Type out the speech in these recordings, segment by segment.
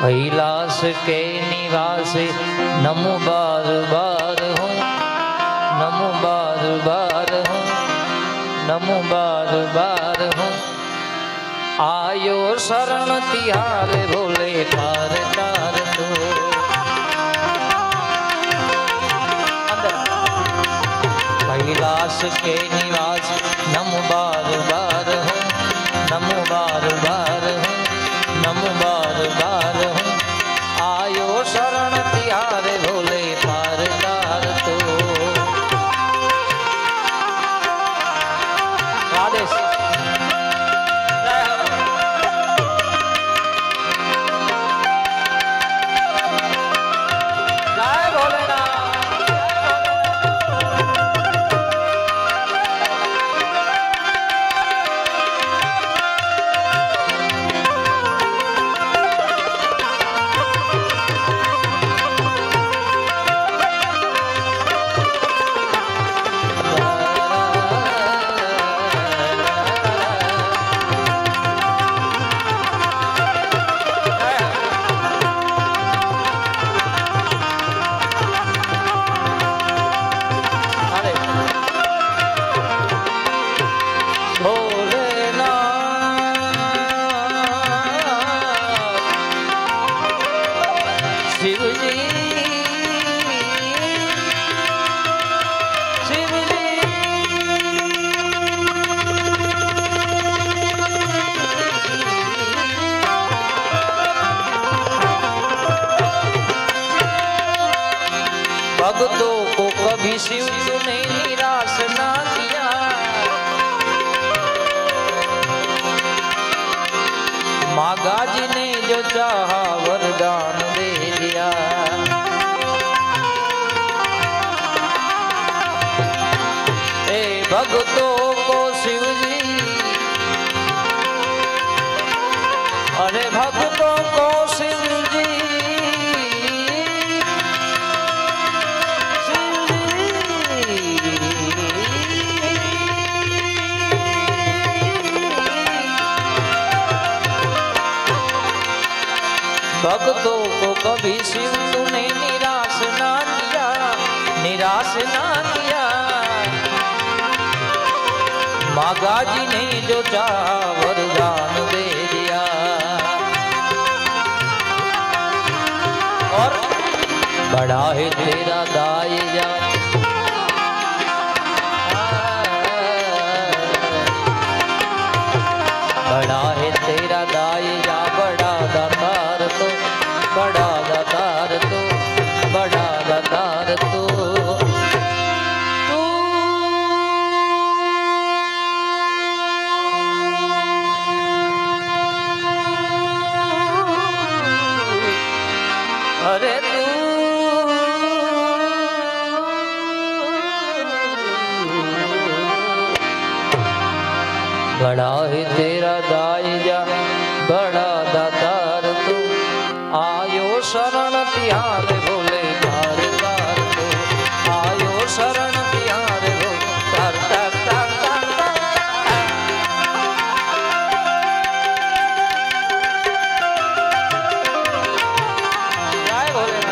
कैलाश के निवासी नमो बार बार हूँ, नमो बार बार हूँ, नमो बार बार हूँ। आयो शरण तिहार भोले पार तार दो। कैलाश के निवास नमो बार बार हूँ, नमो बार बार हूँ, नमो बार बार हूँ। आयो शरण तिहार भोले पार तार तो। राधे भक्तों को कभी शिव तूने निराश ना किया। मागा जी ने जो चाहा वरदान दे दिया। ए भक्तों को शिव जी, अरे भक्तों को शिव जी, भक्तों को कभी शिव तूने निराश ना किया, निराश ना किया। मागा जी ने जो चाहा वरदान दे दिया। और बड़ा है तेरा दाया, बड़ा है तेरा दाया, बड़ा दातार तो, बड़ा दातार तो, बड़ा दातार तो। अरे तू बड़ा है तेरा दाया, बड़ा दातार तू। आयो शरण तिहार भोले पार तार तो। आयो शरण तिहार भोले तार तार तार तार तार। जय भोले।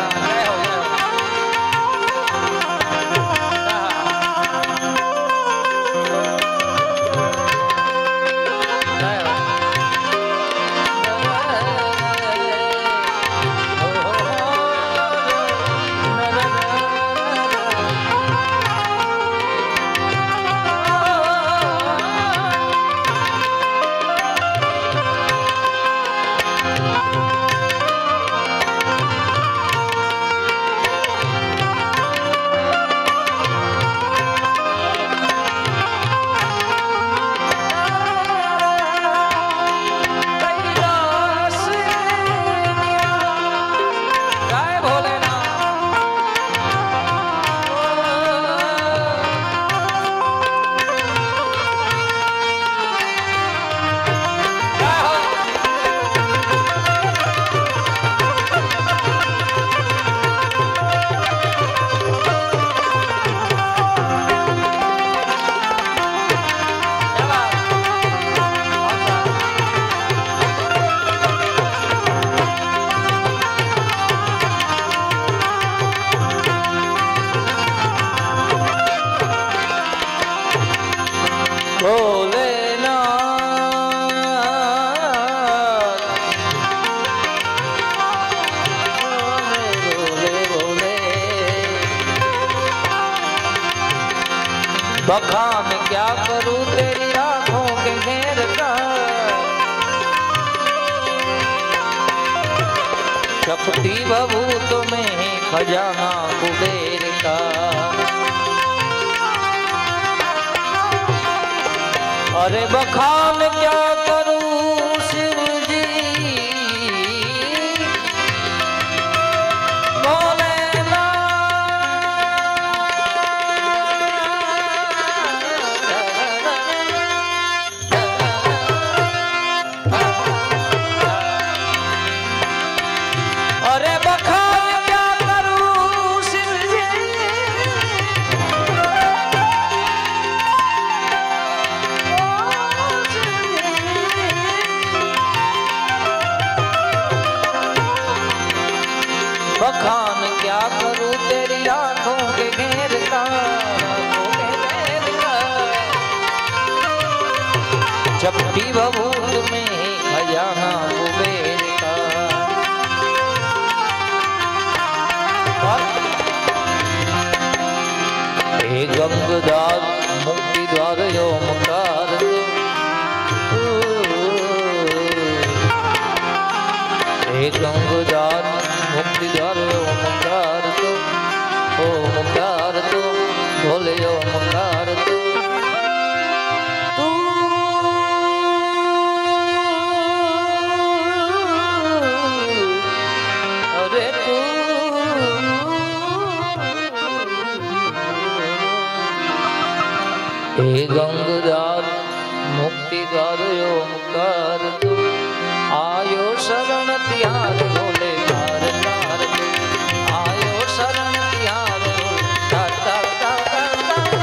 बखान क्या करूं तेरी आंखों के घेर का, चपटी बबूत में खजाना कुबेर का। अरे बखान क्या करूं शिव जी बखान क्या करूं तेरी आंखों के घेर का, चपटी बबूत में खजाना कुबेर का। हे गंगदार मुक्ति द्वार ओमकार, हे गंगदार मुक्ति द्वार ओमकार तो, ओमकार तो भोले ओमकार तो। अरे तू हे गंगदार मुक्ति द्वार ओमकार तो, आयो शरण तिहार भोले तार तार, आयो शरण तिहार तार तार तार तार।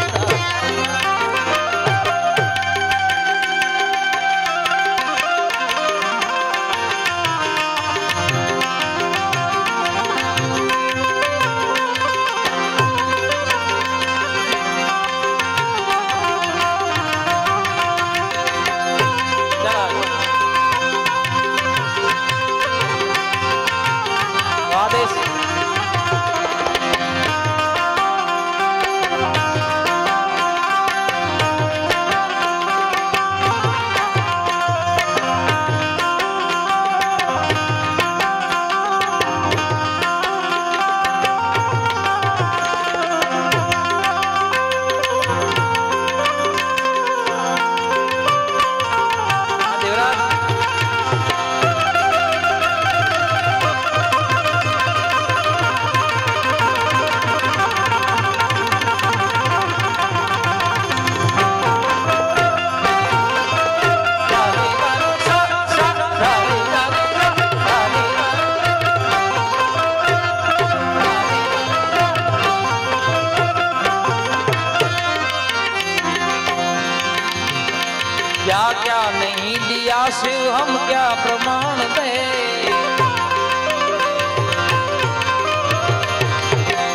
क्या क्या नहीं दिया शिव हम क्या प्रमाण दे,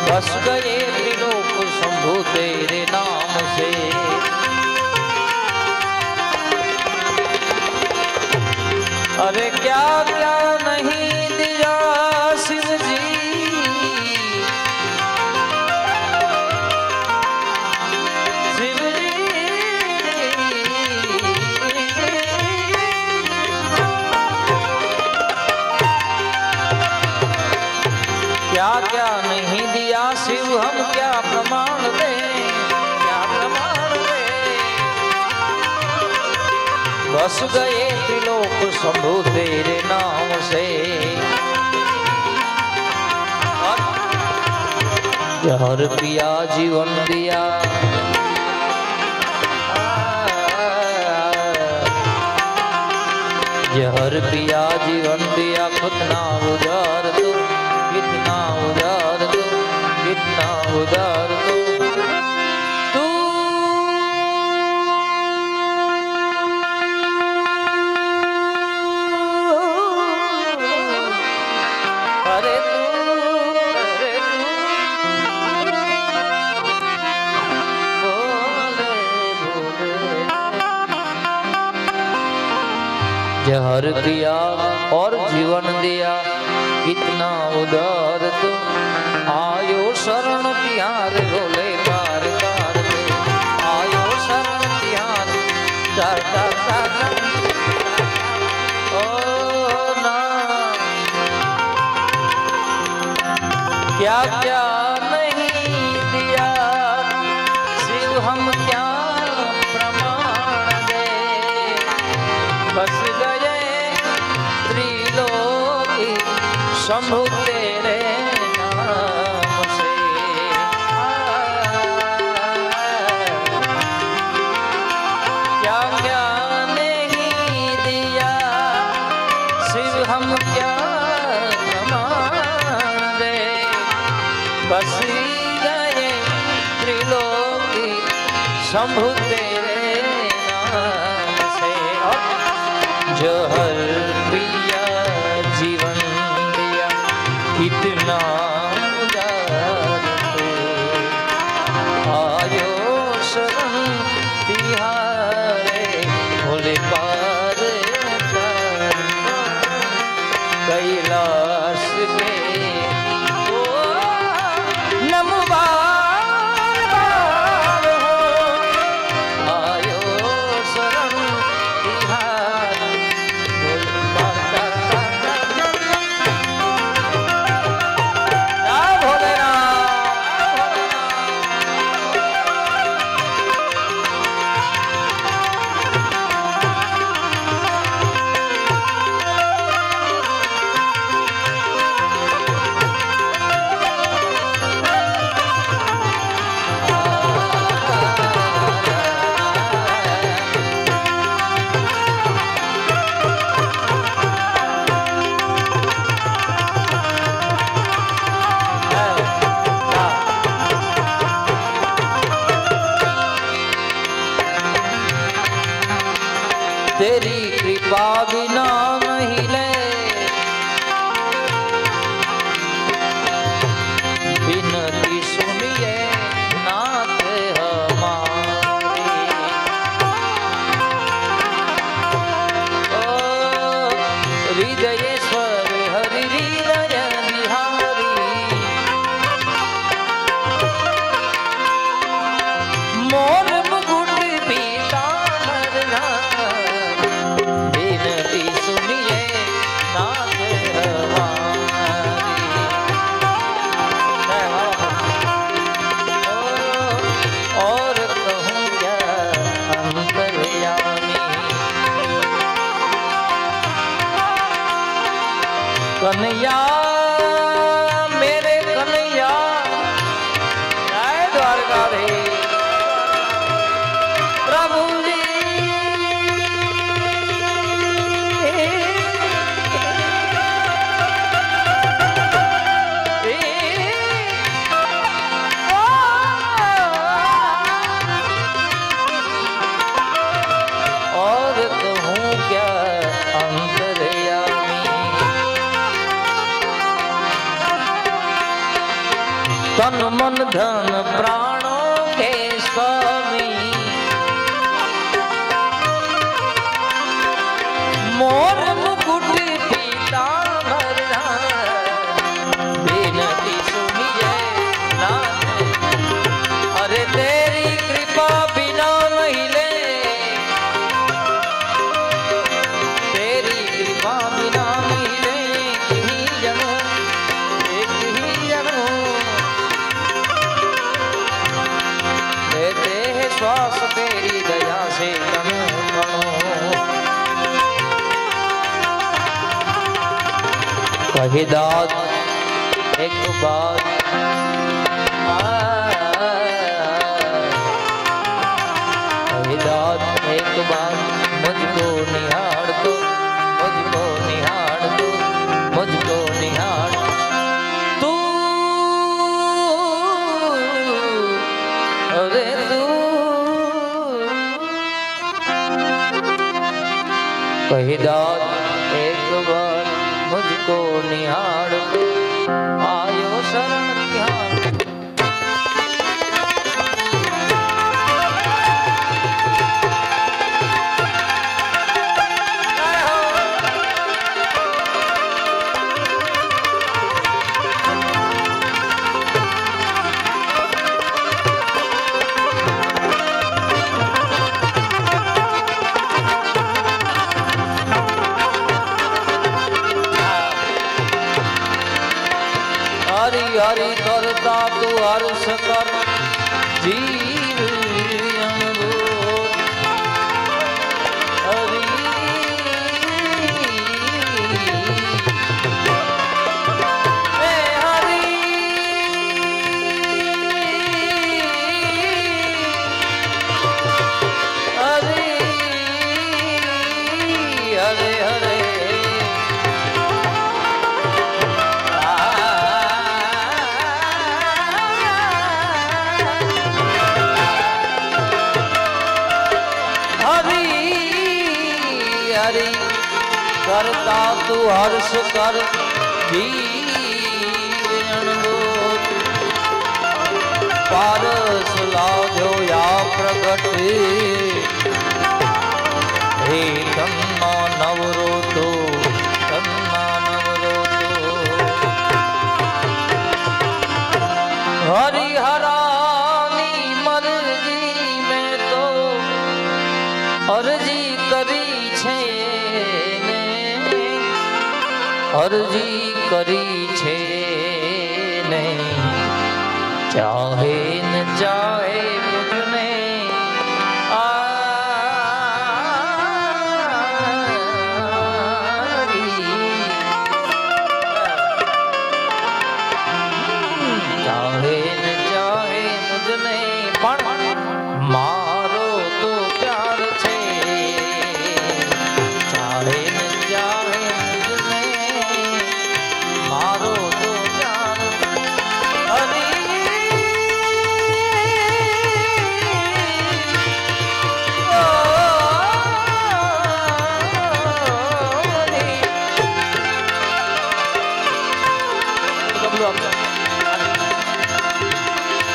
बस गए त्रिलोक शंभु तेरे नाम से। अरे क्या क्या नहीं दिया शिव जी, क्या क्या नहीं दिया शिव हम क्या प्रमाण दे, क्या प्रमाण दे, बस गए त्रिलोक शंभु तेरे नाम से। जहर पिया जीवन दिया, जहर पिया जीवन दिया, कितना उदार तू, कितना उदार तू, कितना उदार तू। अरे जहर पिया और जीवन दिया, कितना उदार तू, आयो शरण तिहार भोले तार तार, आयो क्या क्या नहीं दिया शिव हम क्या प्रमाण दे, बस गए त्रिलोकी शंभु तेरे नाम से। क्या क्या नहीं दिया शिव हम क्या प्रमाण दे, बस गए त्रिलोकी शंभु तेरे नाम से। जहर पिया जीवन दिया कितना उदार तू, आयो शरण तिहारे भोले पार कैलाश के ओ नमवार हो, आयो शरण तिहार भोले पार। तेरी कृपा बिना नहीं ले, बिनती सुनिए नाथ हमारी। ओ हृदयेश्वर हरि हृदय बिहारी, मोर मुकुट पीतांबर, बिनती सुनिए नाथ हमारी। और कहूँ क्या अंतर्यामी, कन्हैया मेरे कन्हैया, जय द्वारकाधीश प्रभु जी। और कहूँ क्या अंतर्यामी, तन मन धन प्राणों के स्वामी, मोर मुकुट पीतांबर, बिनती सुनिए नाथ। अरे तेरी कृपा बिना नहीं ले, तेरी कृपा बिना नहीं ले, एक ही जन्म लेते हैं श्वास तेरी दया से कणु कणु। कही दाद एक बात कही दाद एक बात, मुझको निहार दो, मुझको निहार दो, मुझको निहार तू। अरे तू कही दाद एक बार मुझको निहार दो, आयो शरण तिहार। हरि करता तू हर्ष कर जीव अनबोध हरि करता तू हर्ष कर जीव अनबोध पारस लाजो या प्रगट हे तन्मा नवरो तो तन्मा नवरो तो हरिहरानी मर्जी में तो अर्जी करी छे अर्जी करी छे ने चाहे न चाहे मुझने चाहे न चाहे मुझने पण मारो तो प्यार छे चाहे न चाहे मुझने मारो तो प्यार हरि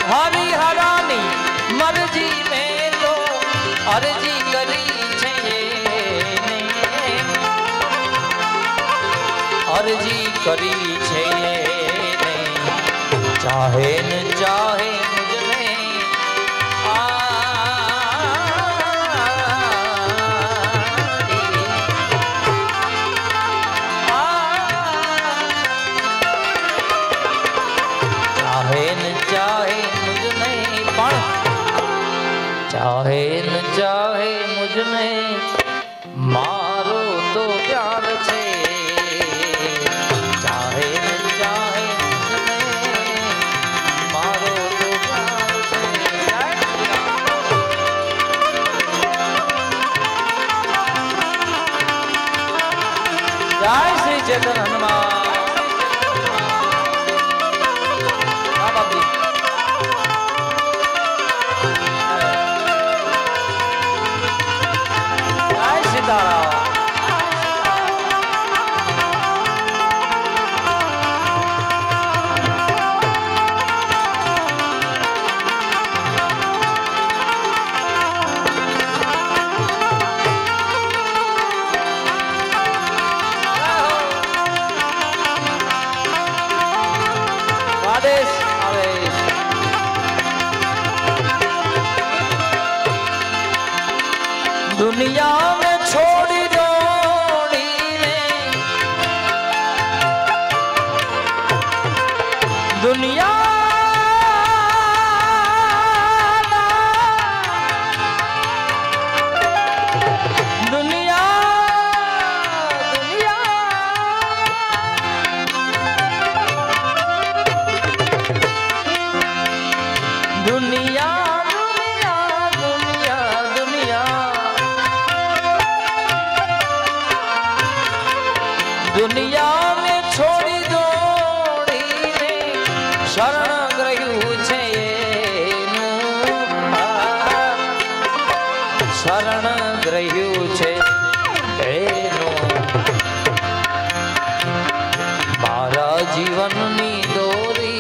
हरिहरानी मर्जी में तो अर्जी करी छे ने अर्जी करी छे ने चाहे न चाहे मुझने चाहे न चाहे मुझने पण चाहे न चाहे मुझने मारो तो प्यार छे चाहे न चाहे मुझने मारो तो प्यार छे जय श्री चेतन हनुमान दुनिया में छोड़ी जोड़ी ने दुनिया दुनिया दुनिया दुनिया में छोड़ी जोड़ी ने शरण ग्रह्यु छे शरण ग्रह्यु छे मारा जीवन नी दोरी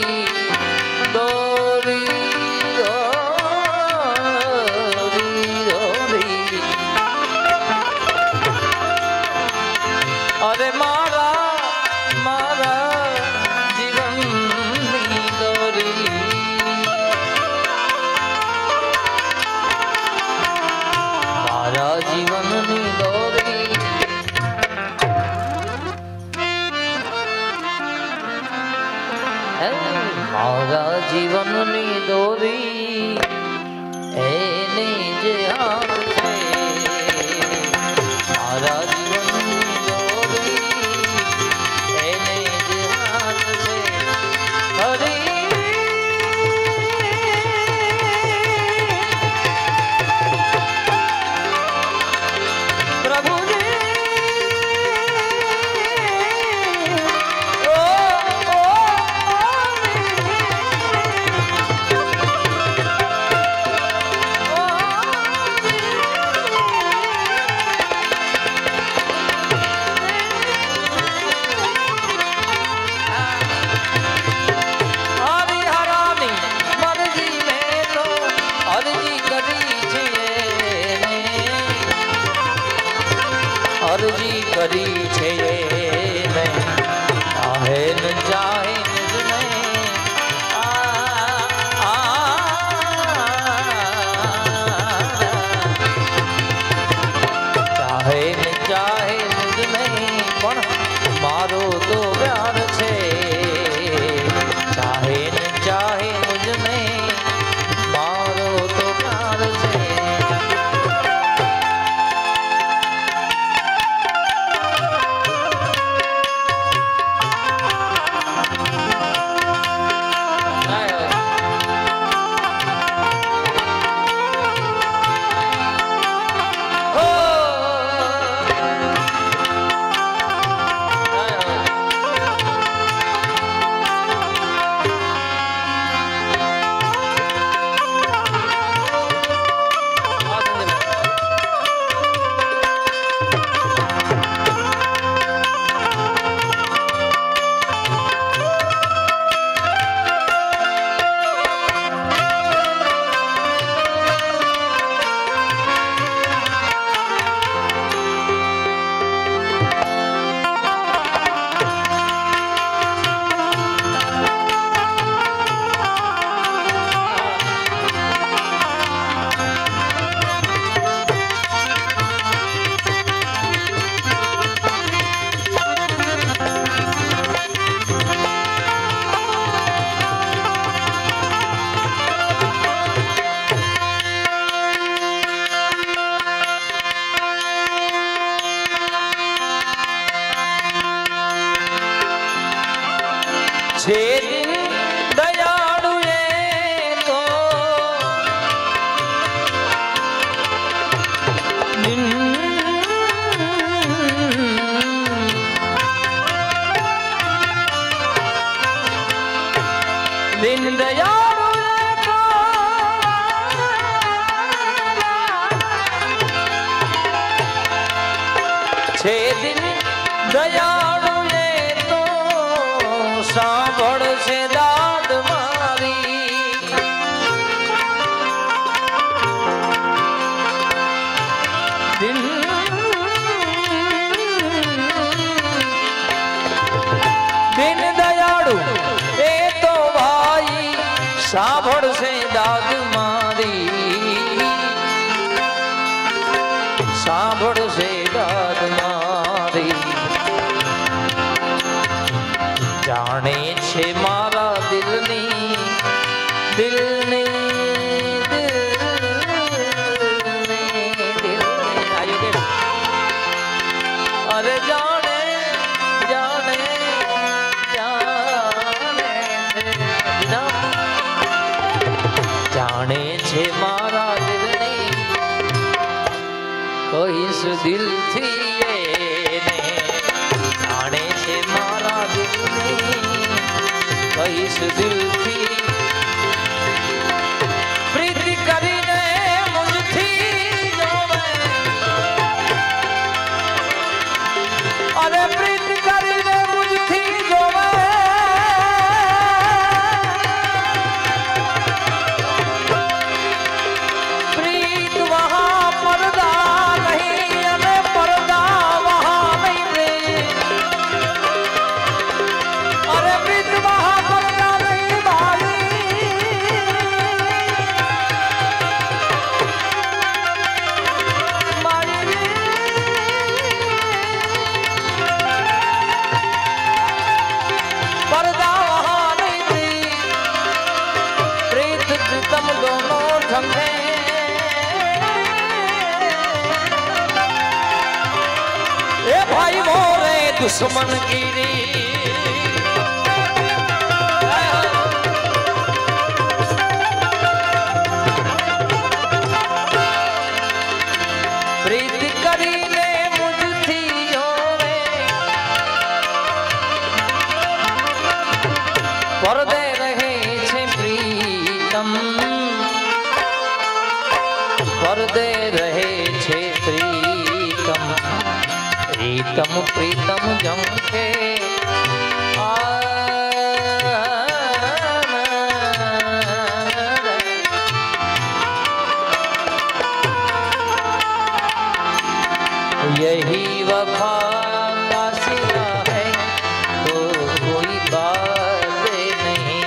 दोरी दोरी दोरी अरे मारा मारा जीवन नी दोरी मारा जीवन नी दोरी મારા જીવનની દોરી એની જે હાથ છે, મારા જીવનની દોરી એને જે હાથ છે, હરી પ્રભુજી અરજી કરી છે મેં, ચાહે ન ચાહે મુझને ચાહે ન ચાહે મુझને પણ મારો તો પ્યાર છે, ચાહે ન ચાહે મુझને મારો તો પ્યાર છે. છે દિલ દયાળુ એ તો દિલ દયાળુ એ તો છે દિલ દયાળુ એ તો સાંભળશે દાદ મારી, દિલ દિન દયાળુ એ તો ભાઈ સાંભળશે દાદ મારી, સાંભળશે દાદ મારી. જાણે છે મારા દિલની અરે જાણે જાણે જાણે છે મારા દિલની, કહીશ દિલથી એને, જાણે છે મારા દિલની, કહીશ દિલથી. પ્રીતિ કરીને મુझથી જોવે, અરે પ્રીતિ કરીને મુझથી જોવે, પ્રીત વહા પરદા નહીં અને પરદા વહા નહીં, અરે પ્રીત વહા પરદા નહીં दुश्मन गिरी प्रीत करीने मुझथी होवे पर्दे रहे छे प्रीतम पर्दे रहे छे प्रीतम प्रीतम प्रीतम जमके यही वफा का सिला है तो कोई बात नहीं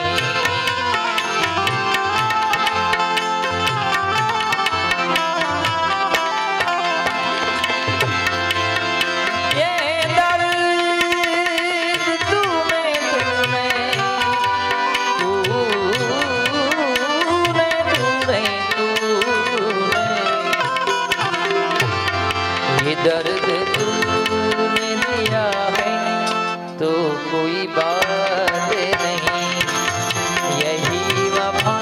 ये दर्द तूने ये दर्द तूने दिया है तो कोई बात नहीं यही वफा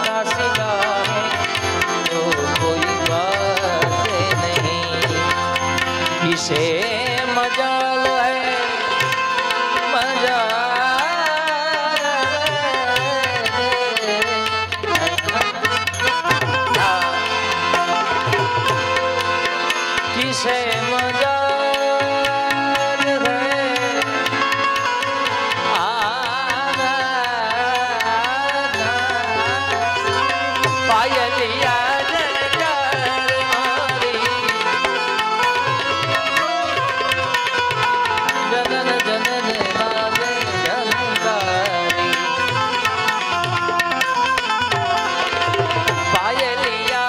का सिला है तो कोई बात नहीं किसे मजाल है मजाल किसे मजाल है पायलिया जनकार मारी जनन जनन बाजे जनकारी पायलिया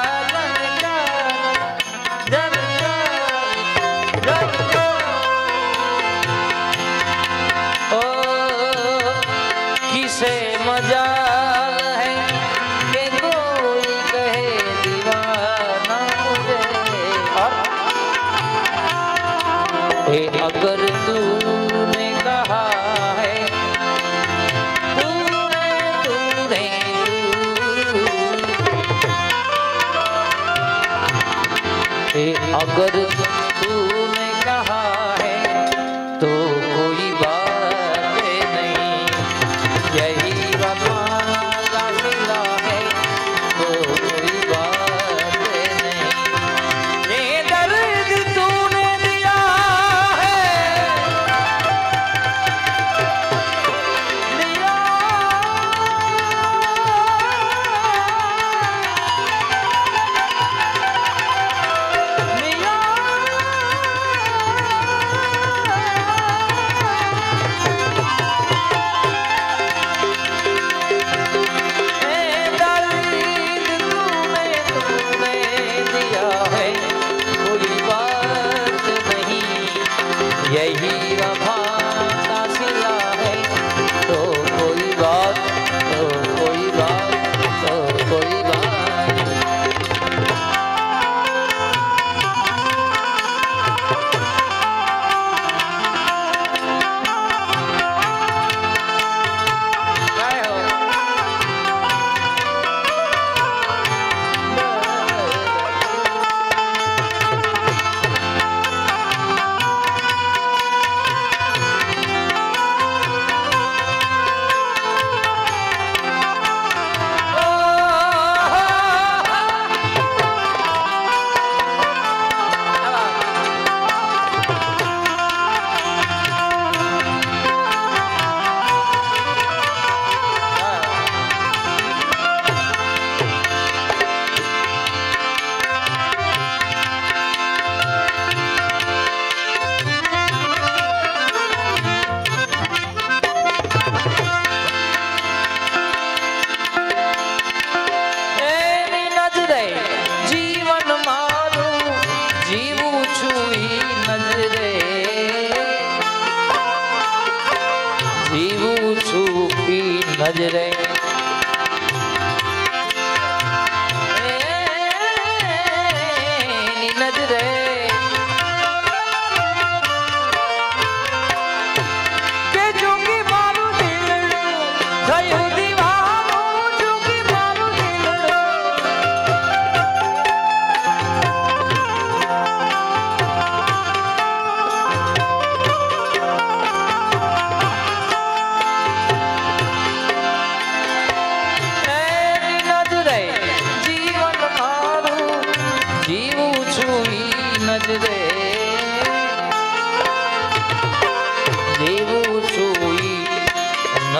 किसे मजाल है कि कोई कहे दीवाना मुझे अगर तूने कहा है तूने तूने अगर तूने कहा है तो कोई बात नहीं यही वफा का सिला है तो कोई बात नहीं ये दर्द तूने दिया है दिया यही वफा का सिला है तो कोई बात तो कोई बात तो कोई बात काय हो नजरे नजरे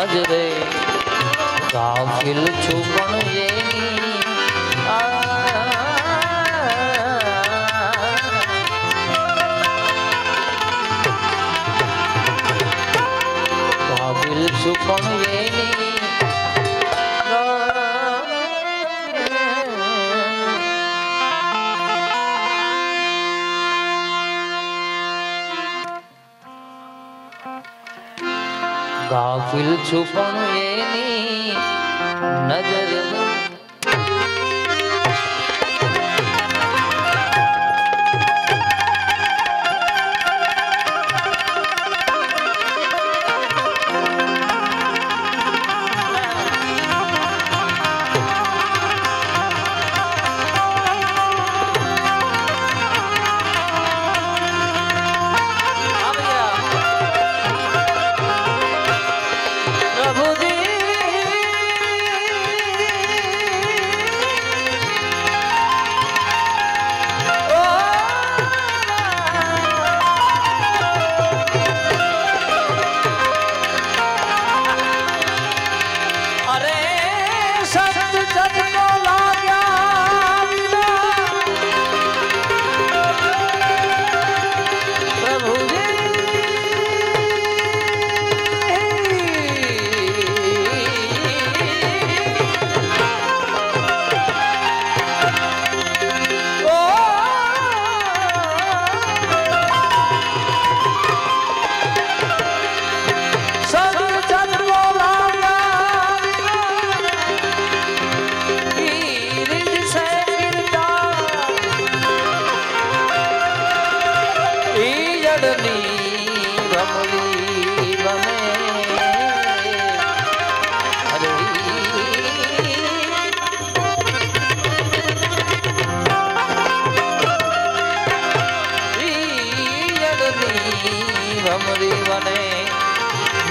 नजरे गाफिल छुपण येनी गाफिल छुपण येनी गाफिल छुपण येनी नजर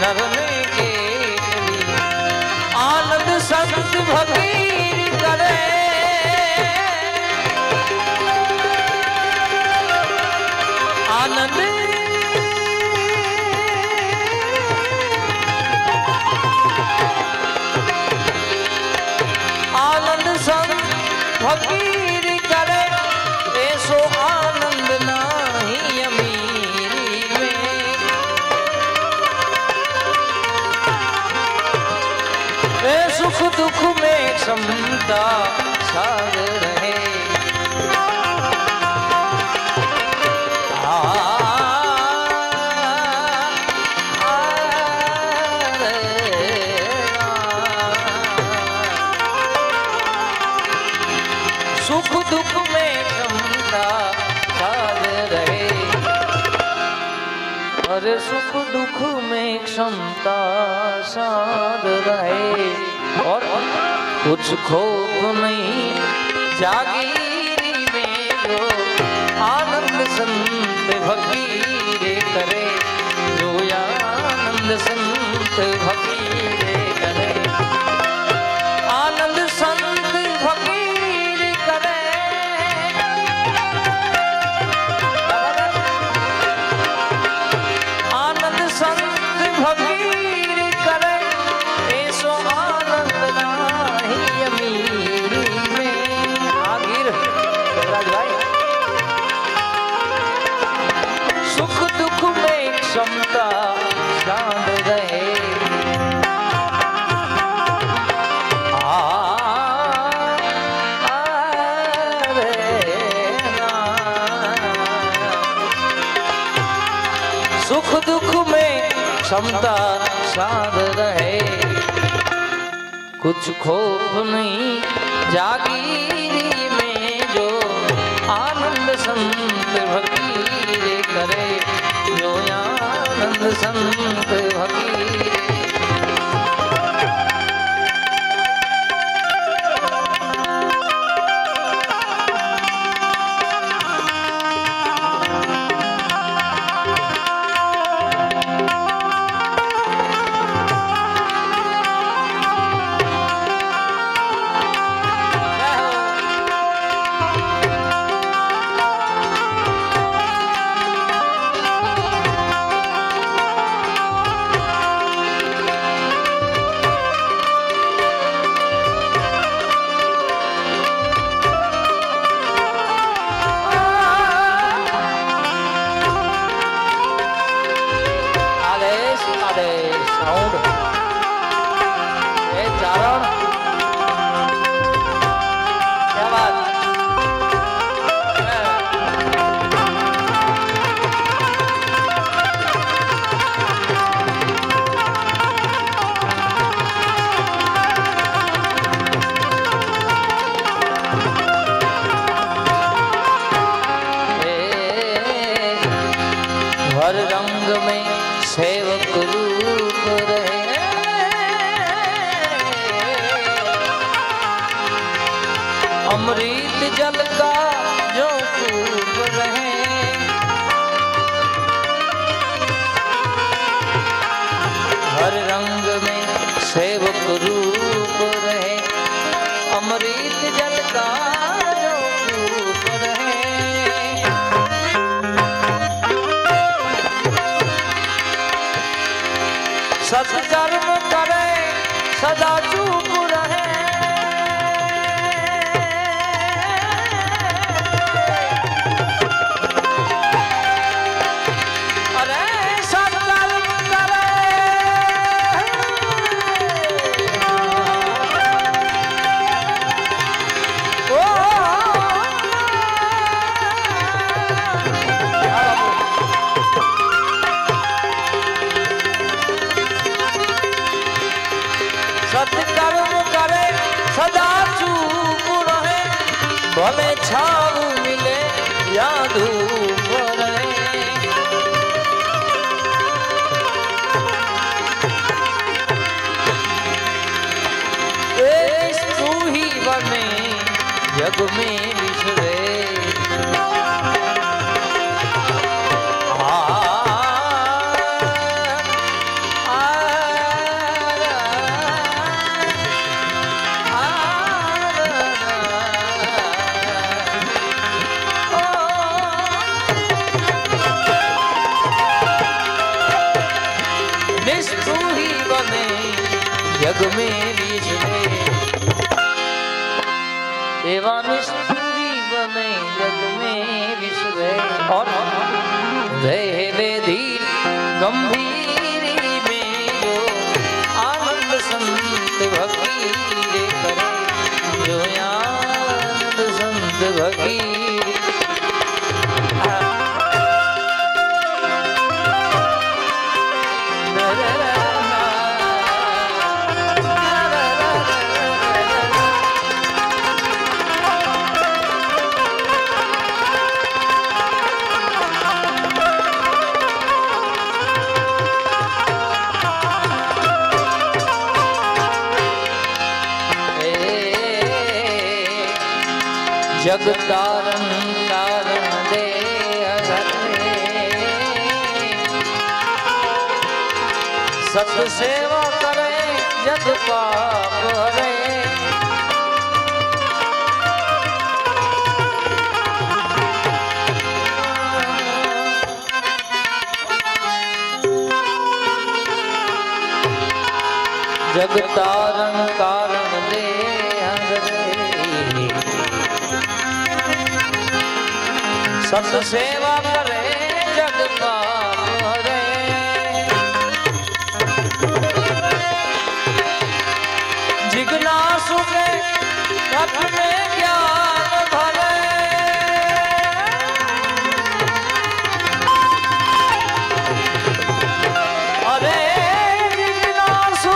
नरने के आनंद संत भगीर करे आनंद आनंद संत भगीर करे ऐसो आनंद नाही अमीरी में सुख दुख में क्षमता साध रहे सुख दुख में क्षमता साध रहे अरे सुख दुख में क्षमता साध रहे और कुछ खौफ नहीं जागीरी में जो आनंद संत भगीरे करे जो आनंद संत भगीरे करे आनंद संत भगीरे करे आनंद संत भगीरे करे ऐसो आनंद नाही अमीरी में आगिर भाई सुख दुख में क्षमता साध रहे सुख दुख में क्षमता साध रहे कुछ खौफ नहीं जागीरी में जो आनंद संत भगीरे करे जो आनंद संत भगीरे अमृत जल का जो कूप रहे, हर रंग में सेवक रूप रहे, अमृत जल का जो कूप रहे। सत्कर्म करे सदा चूप रहे, सत्कर्म करे सदा चूप रहे, भले छाव मिले या धूप रहे। तू ही बने जग में विश्वे, जग में विश्वे, एवा निष्ठुरी बने जग में विश्वे। और रहे धीर गंभीरी में जो आनंद संत भक्ति करे, जो आनंद संत भक्ति। जग तारण तारण दे हरे, सत सेवा करे जग पाप हरे। जग तारण कारण दे हरे, सत सेवा करे जग पाप हरे। जिज्ञासु के घट में ज्ञान भरे, अरे जिज्ञासु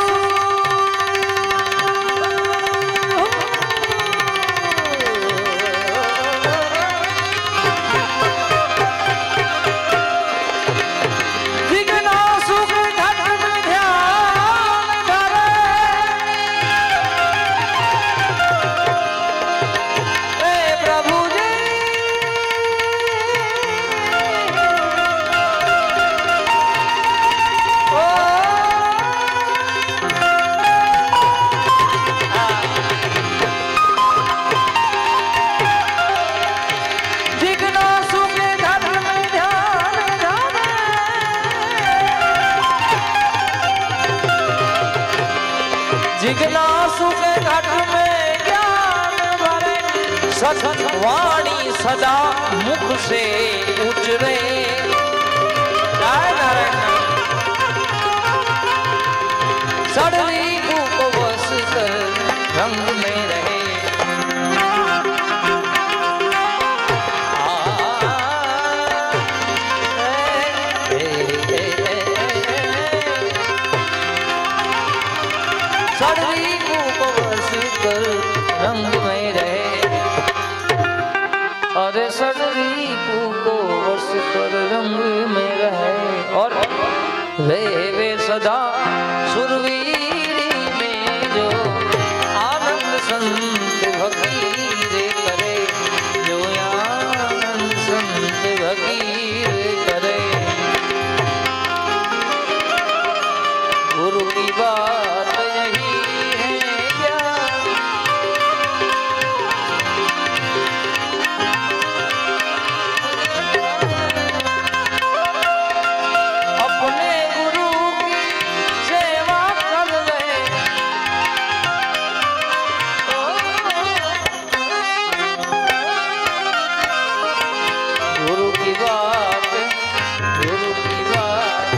जिज्ञासु के घट में ज्ञान भरे, सत वाणी सदा मुख से उचरे। सड़वी को बस कर रंग में रहे, सड़वी को बस कर रंग में रहे, अरे सड़वी को बस कर रंग में रहे। और वे सदा सुरवीरी में जो आनंद संत भक्ति रे की बात यही है क्या? अपने गुरु की सेवा कर ले, गुरु की बात, गुरु की बात,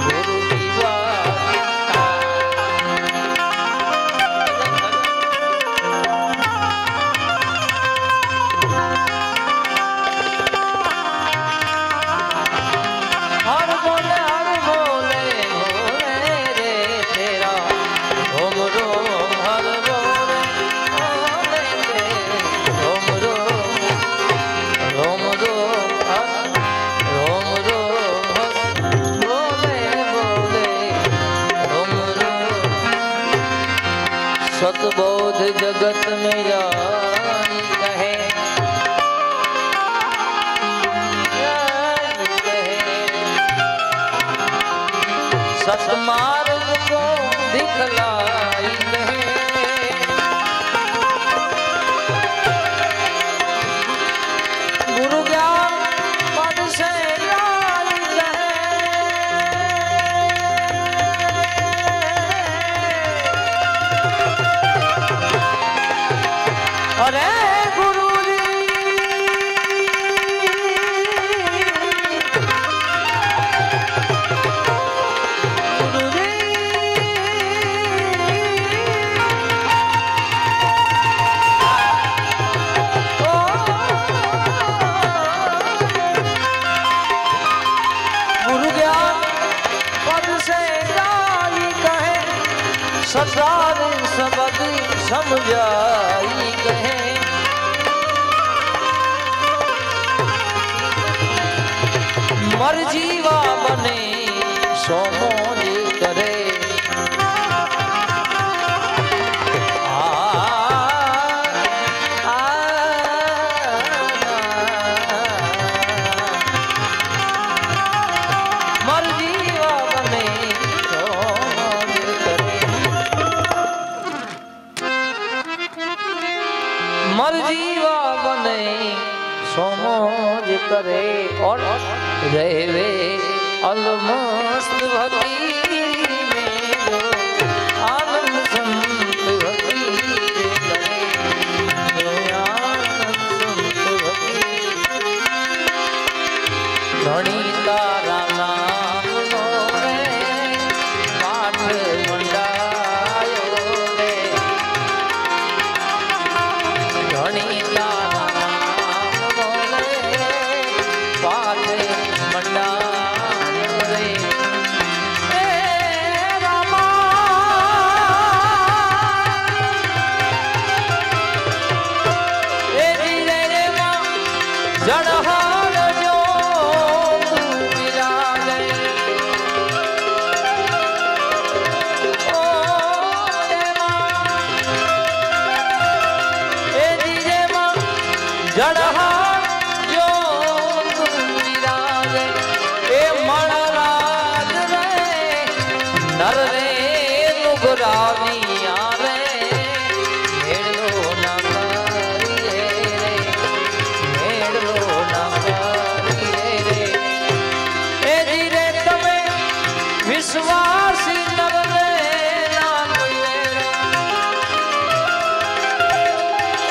गुरु की बात। हर बोले भोले रे तेरा रोम रोम, हर बोले भोले रे रोम रोम, रोम रोम हर रोम रोम हर बोले बोले रोम रोम। सतबोध जगत में जानी कहे, सतमार्ग को दिखलाई कहे, गुरु ज्ञान पद से लाई कहे। अरे गुरु जी ससार सबद समझाई कहे, मर जीवा बने सो मोज करे। मर जीवा बने सो मोज करे, मर जीवा बने सो मौज करे। और रहवे अलमस्त भक्ति में जो आनंद संत भक्ति करे, जो आनंद संत भक्ति। धनी तारा नाम मोरे पाठ मंडायो रे, धनी तारा नाम मोरे पाठ मंडायो रे। ए रामा ए धीरे रे मां जड़हार जो विराजे, ओ रे मां ए धीरे मां जड़हार जो विराजे। ए मणराज रे नर रे नुगरानिया रे, मेड़ो न करिए रे, मेड़ो न करिए रे। ए धीरे तमे विश्वासी नर रे ना कोई रे,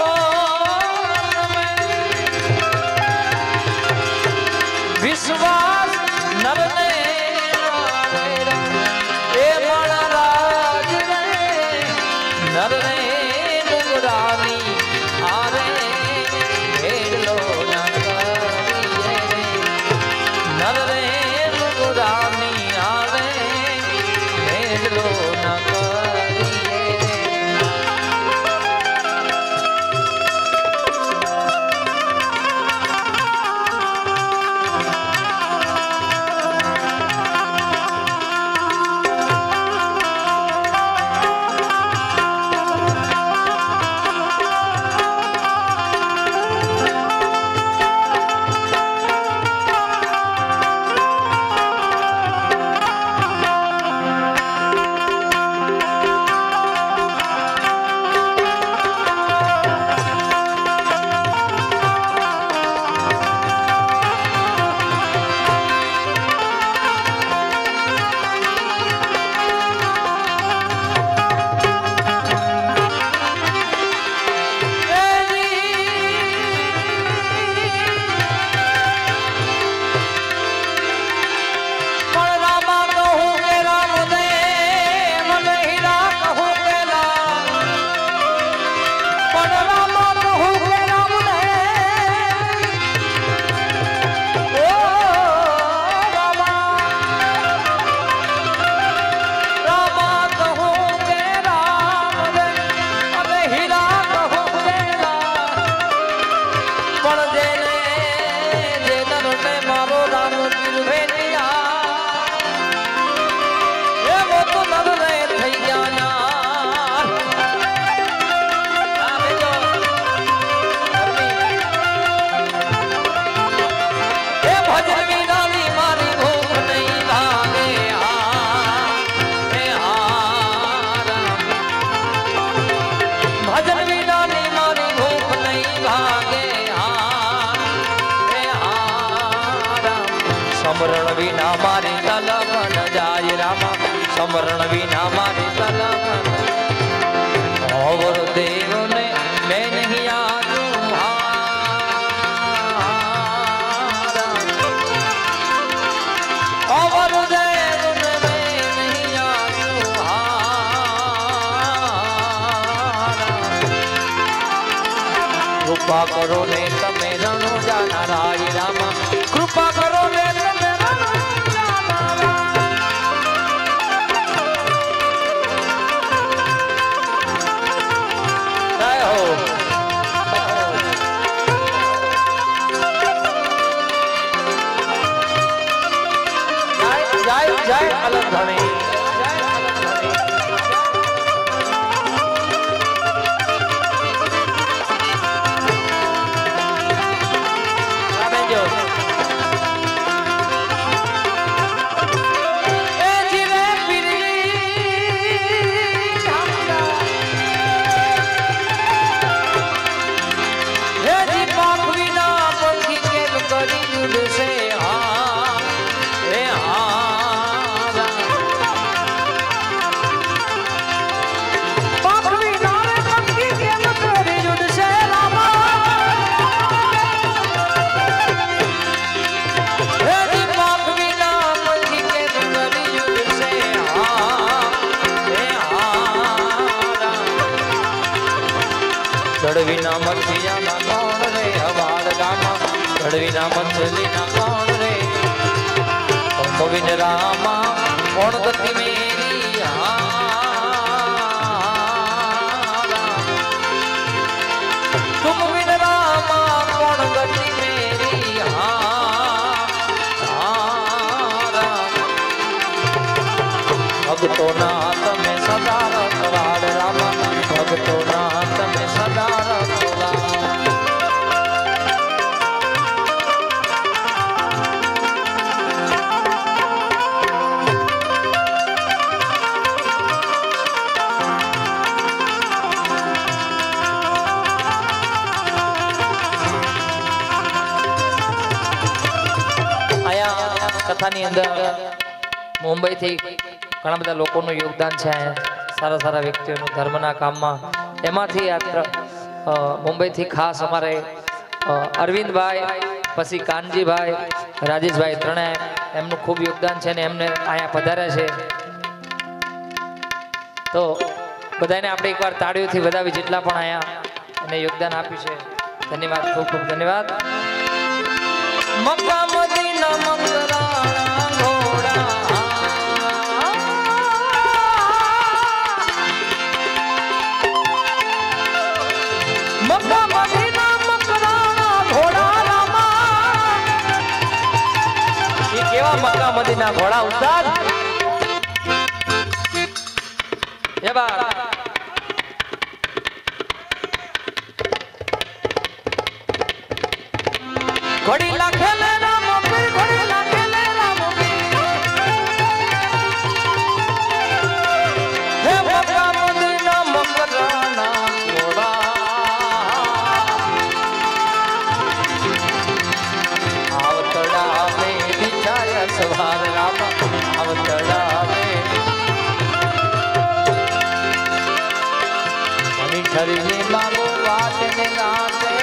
ओ तमे विश्वास नर ने ना रे। ए मणराज रे સમરણ વિના મારી તલબન જાય રામા સમરણ વિના મારી તલબન ઓવર દેવને મેં નહીં આજુ ઓવર દેવને મેં નહીં આજુ કૃપા કરો ને તમે રણો જાના રાય રામા કૃપા કરો ને તમે રણો જાના રાય હો જય જય અલંધણી ચડવીના મછલિયા કોણ રે હવાલ રામા ચડવીના મછલીના કોણ રે તુમ બિન રામા કોણ ગતિ મેરી તુમ બિન રામા કોણ ગતિ મેરી ભક્તોના તમે સદા રખવાડ રામા ભક્તોના તમે સદા રખવાડ આયા કથાની અંદર મુંબઈ થી ઘણા બધા લોકોનું યોગદાન છે સારા સારા વ્યક્તિઓનું ધર્મના કામમાં એમાંથી મુંબઈથી ખાસ અમારે અરવિંદભાઈ પછી કાનજીભાઈ રાજેશભાઈ ત્રણે એમનું ખૂબ યોગદાન છે ને એમને અહીંયા પધાર્યા છે તો બધાને આપણે એકવાર તાળીઓથી વધાવી જેટલા પણ અહીંયા એને યોગદાન આપ્યું છે ધન્યવાદ ખૂબ ખૂબ ધન્યવાદ મક્કા મદીના મકરાણા ઘોડા મક્કા મદીના ઘોડા ઉસ્તાદ એ બા ઘોડી લાખે લે રામ પીર ઘોડી લાખે લે રામ પીર હે મક્કા મદીના મકરાના ઘોડા આવતડા મે વિચાર સવાર રામ આવતડા મે ઠરી બાબુ વાત ને ગાતે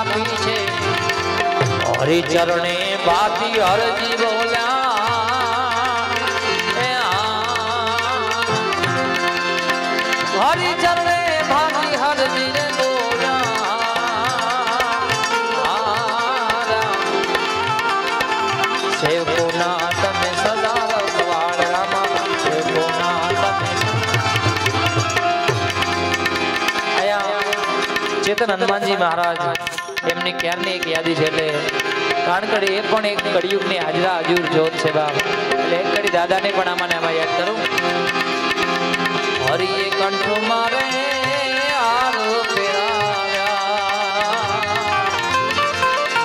पीछे हरि चरणे बाती हरजी बोला हरि चरणे भाती हरजी ने बोला सेवको ना तमे सदा रखवाड़ रामा सेवको ना तमे आया चेतन हनुमानजी महाराज એમની ક્યારની એક યાદી છે એટલે કાણકડી એ પણ એક કળિયુગની હાજરા હજુર જોત છે બાપ એટલે એક કડી દાદાને પણ આમાં યાદ કરું હરિએ કંઠ મારે હાર પહેરાવ્યા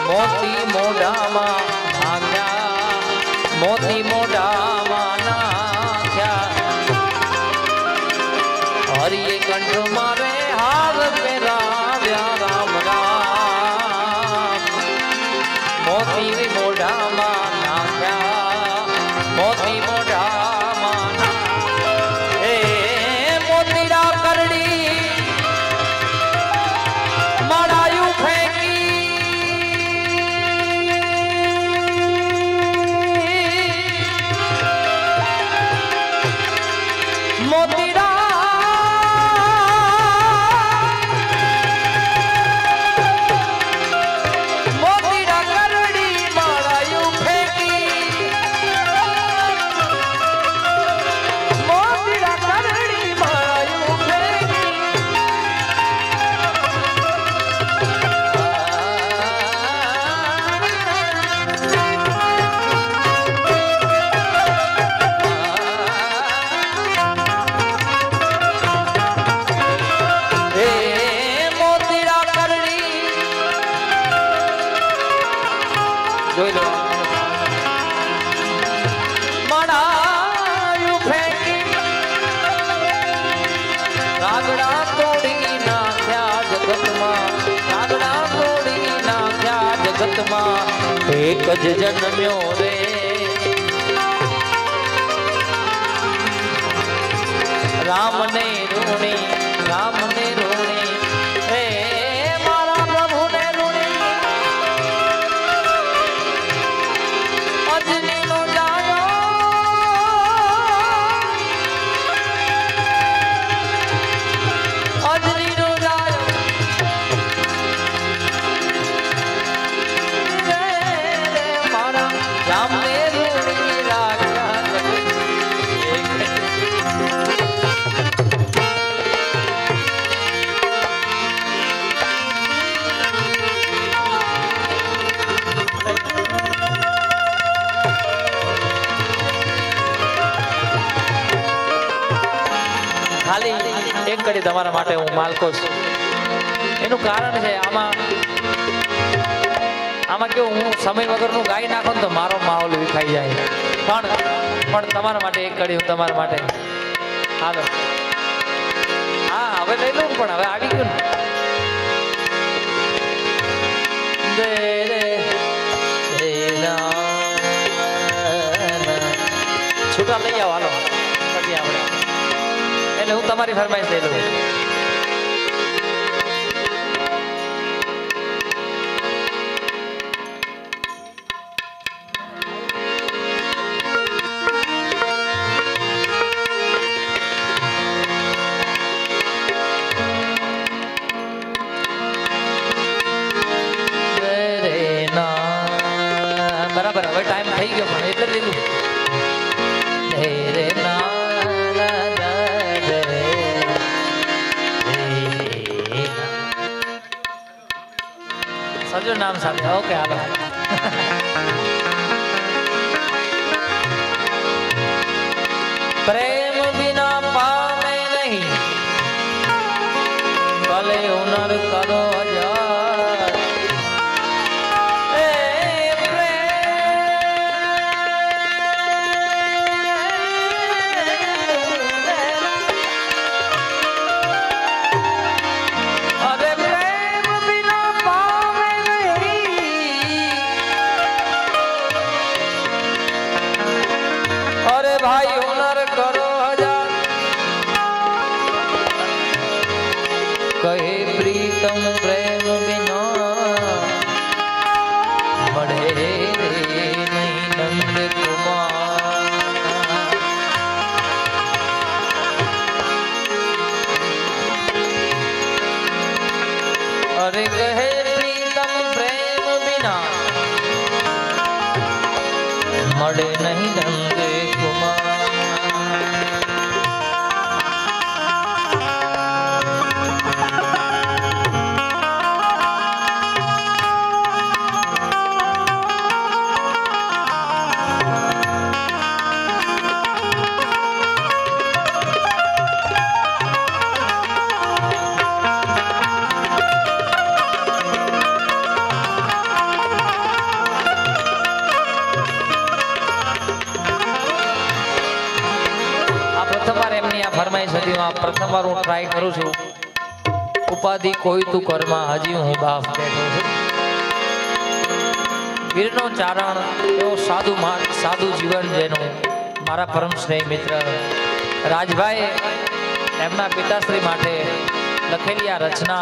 મોતી મોઢામાં નાખ્યા મોતી મોઢામાં નાખ્યા હરિએ કંઠ મારે હાર પહેરાવ્યા રામ રામ મોતી મોઢામાં નાખ્યા મોતી મોઢામાં એ મોતીડા કરડી માળાયું ફેંકી મોતીડા જોઈ લો માળાયું ફેંકી રાગડા તોડી નાખ્યા જગતમાં રાગડા તોડી નાખ્યા જગતમાં એક જ જન્મ્યો રે રામને ઋણી રામને ઋણી હે મારા પ્રભુને ઋણી અજનીનો જાયો અજનીનો જાયો મારા રામને ઋણી રાખ્યા ખાલી એક કડી તમારા માટે હું માલકો છું એનું કારણ છે આમાં કેવું હું સમય વગરનું ગાઈ નાખું તો મારો માહોલ વિખાઈ જાય પણ તમારા માટે એક કડી હું તમારા માટે હાલો હા હવે લઈ લઉં પણ હવે આવી ગયું ને છૂટા લઈ આવો હાલો પછી આપણે એટલે હું તમારી ફરમાઈશ લઈ લઉં બરાબર હવે ટાઈમ થઈ ગયો પણ એટલે લીધું સજો નામ સાથે ઓકે હાલો પ્રેમ બિના પામે નહીં ભલે હુનર કરો भाई हुनर करो हजार कहे प्रीतम प्रेम बिना कहे प्रीतम प्रेम बिना मड़े नहीं रंगे कुमार। प्रथम बार हूँ ट्राय करू छू। उपाधि कोई तू करमा हजी हूँ बाप बैठो छू। वीरनो चारण एवं साधु जीवन जेनो मारा परम स्नेह मित्र राजभाई एमना पिताश्री माटे लखेली आ रचना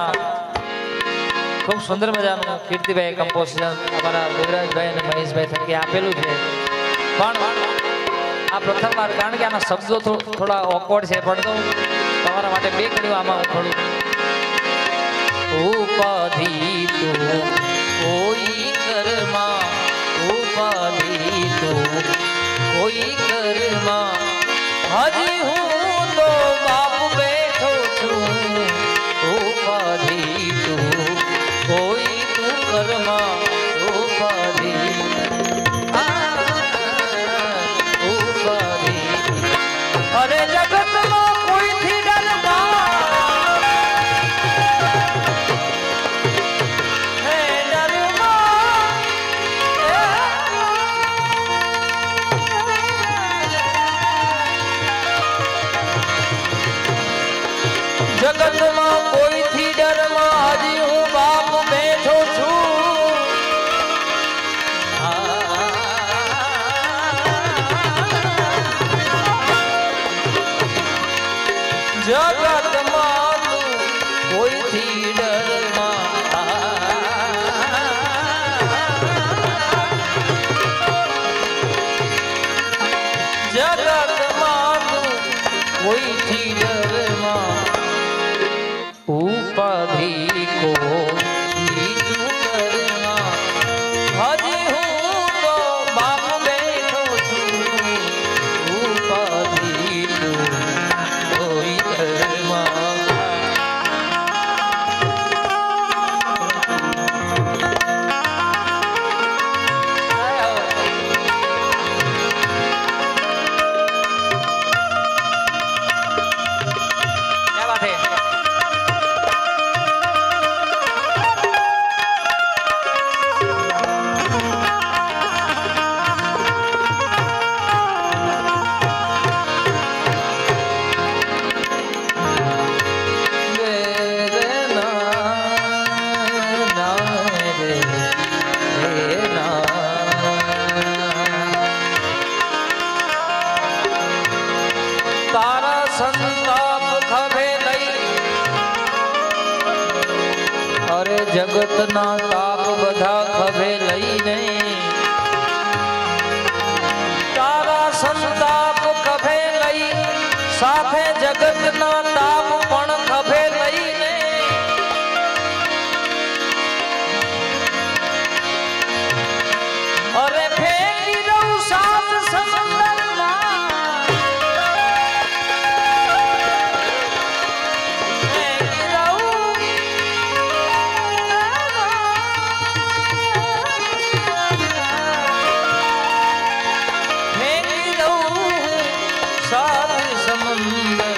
खूब सुंदर मजानु कीर्तिभाई कंपोजिशन हमारा देवराजभाई और महेशभाई थकी आपेलू है। आ प्रथम बार कारण के आना शब्दों थोड़ा ऑकवर्ड है पण तो તમારા માટે બે કડીઓ આમાં હું થોડું ઉપાધિ તો કોઈ કર્મા ઉપાધિ તો કોઈ કર્મા હજી હું તો બાપ બેઠો છું ઉપાધિ તો કોઈ તું કર્મા ઉપાધિ ઉપાધિ અરે જગતમાં जगत में कोई थी डर में हजी हूँ बाप बैठो छू। जगत में कोई थी डर में जगत में कोई थी डर में उपाधि को तू करना हजी हूँ तो बाप बैठो छू उपाधि को कोई कर्मा। क्या बात है। जगत ना ताप बधा खभे लईने तारा संताप खभे लई साथे जगत ना ताप पण खभे लईने अरे फेंकी दऊं सात समंदर समंदर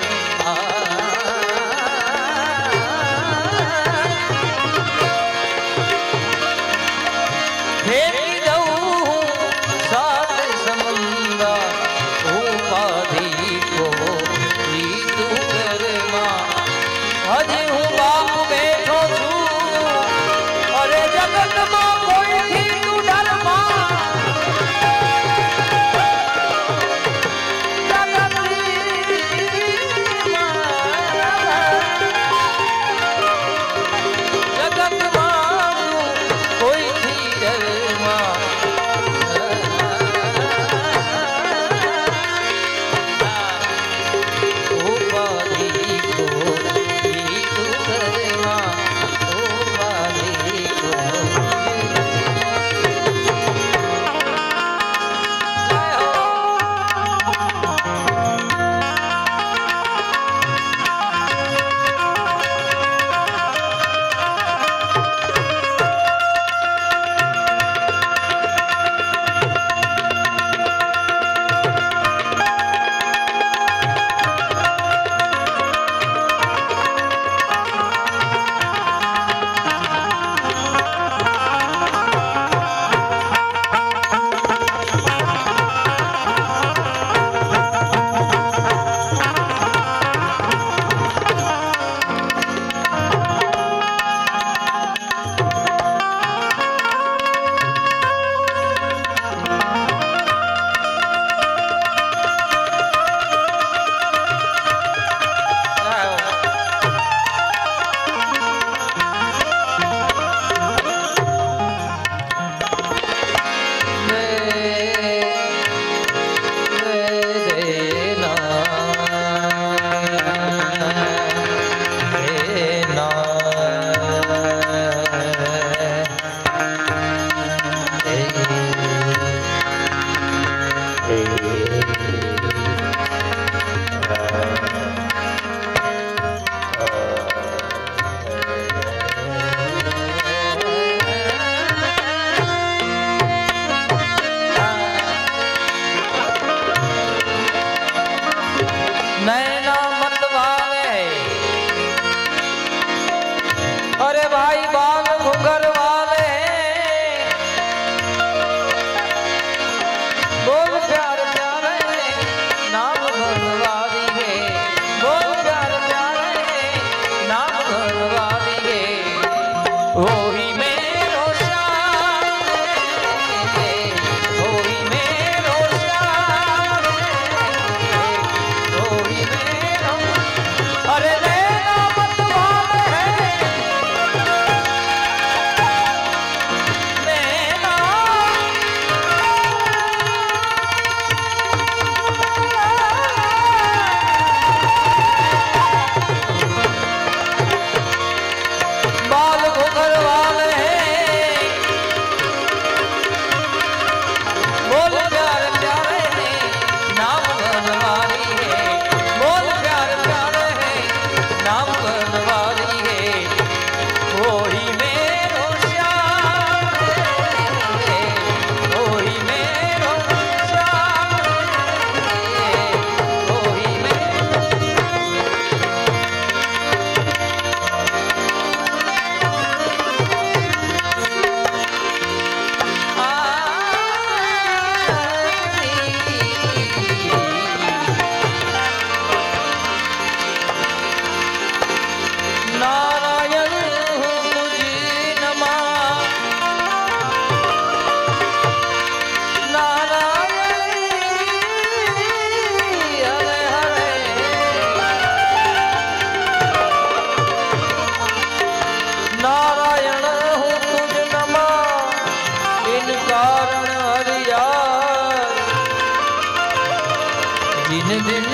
दिन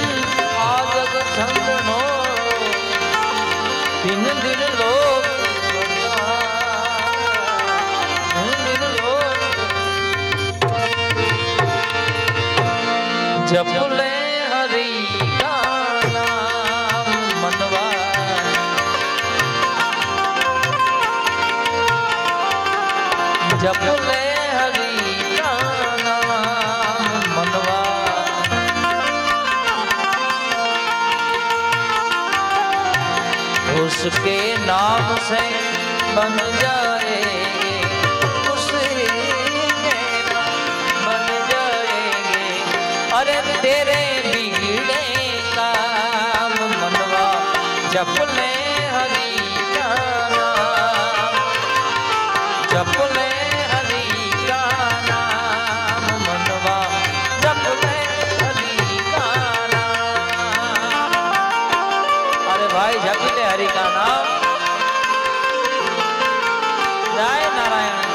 आदक संतनो दिन दिन लोग दिन लोग जप ले हरि का नाम मनवा जप ले हरि का नाम मनवा उसके नाम से बन जाएंगे उसके बन जाएंगे अरे तेरे बिगड़े काम मनवा जप ले हरि का नाम जप ले हरि का नाम मनवा जप ले हरि का नाम अरे भाई जप ले हरि का नाम जय नारायण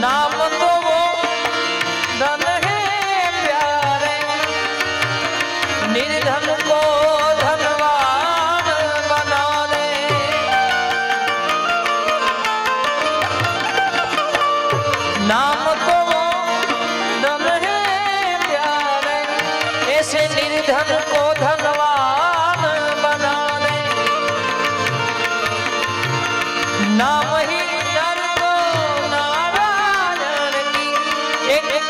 नाम तो वो धन है प्यारे निर्धन को धनवान बना दे नाम तो वो धन है प्यारे ऐसे निर्धन को धनवान बना दे नाम ही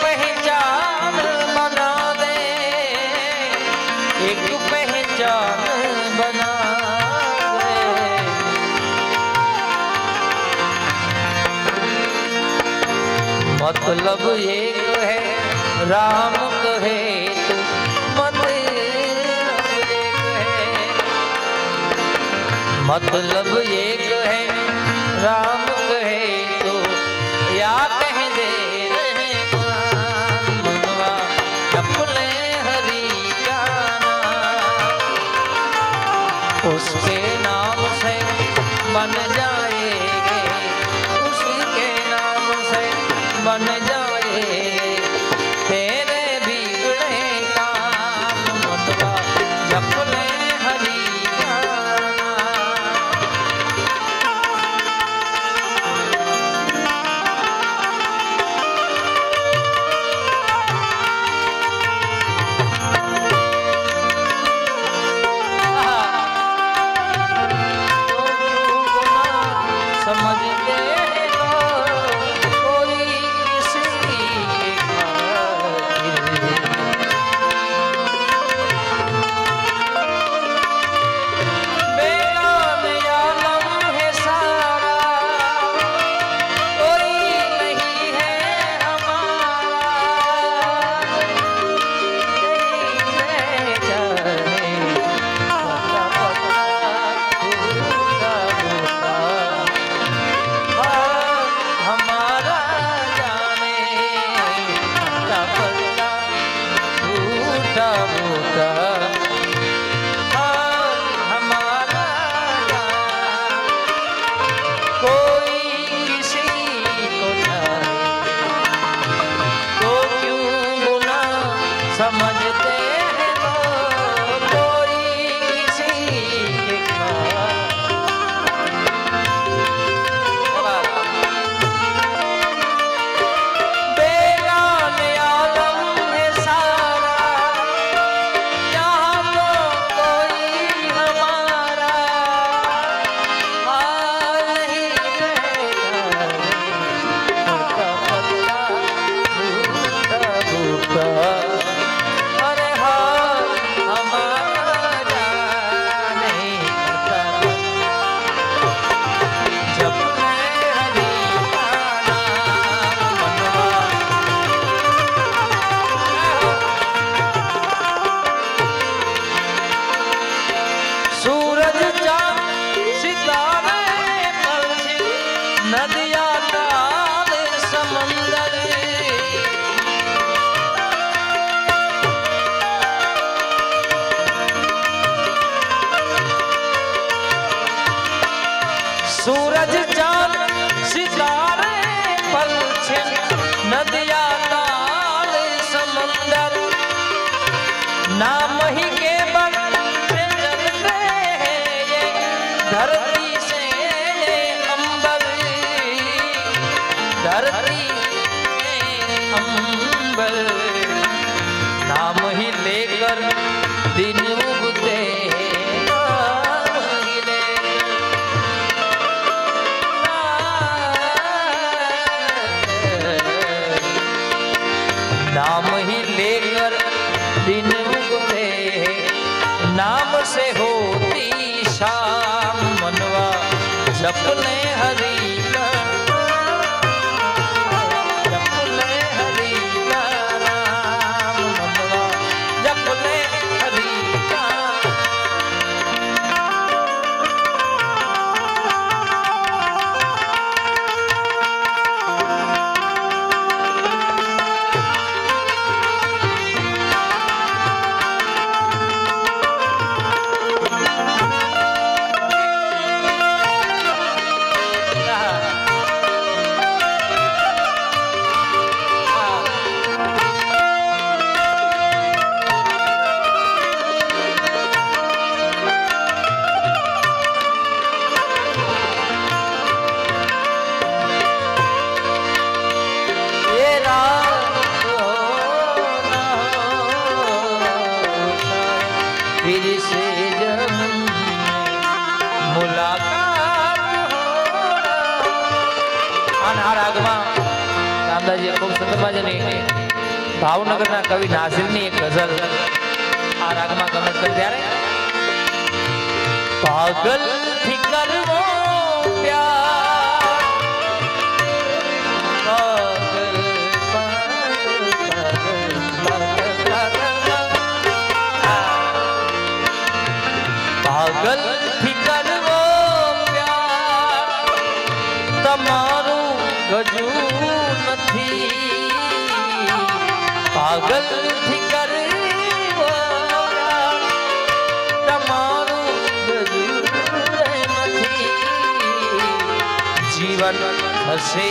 पहचान बना दे एक पहचान बना दे मतलब एक है राम कहे तो मतलब एक है राम कहे तो या कह दे उसके नाम से बन जाएंगे उसके नाम से बन जाएंगे तेरे बिगड़े काम मनवा जप ले हरि का समझते हो कोई किसी सूरज चांद सितारे पल छिन नदिया ताल समंदर नाम ही के बल से चलते हैं ये धरती से अंबर धरती अंबर नाम ही लेकर दिन उगते नाम ही लेकर दिन उगते नाम से होती शाम मनवा जपने हरि का जपने हरि का नाम मनवा जपने हरि का भावनगर ना कवि नासिर नी एक गजल आ राग में गमत कर त्यारे पागल थी करवो प्यार पागल थी करवो प्यार तमारू गजू नथी पागल थी करवो तमारू नथी जीवन हसे